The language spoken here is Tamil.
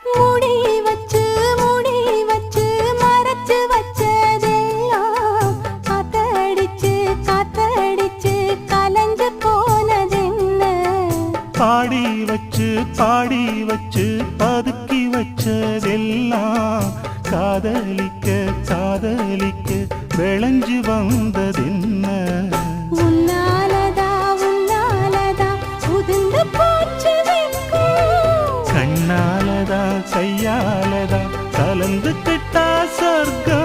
மூடி வச்சு மூடி வச்சு மறைச்சு வச்சதெல்லாம் காத்தடிச்சு காத்தடிச்சு கலஞ்சு போனதென்ன பாடி வச்சு பதுக்கி வச்சதெல்லாம் காதலிக்க காதலிக்க விளைஞ்சு வந்ததென்ன உன்னாலதா உன்னாலதா உதிர்ந்து போச்சு வெட்கம் கண்ணாலதா கையாலதா கலந்துக்கிட்டா சொர்க்கம்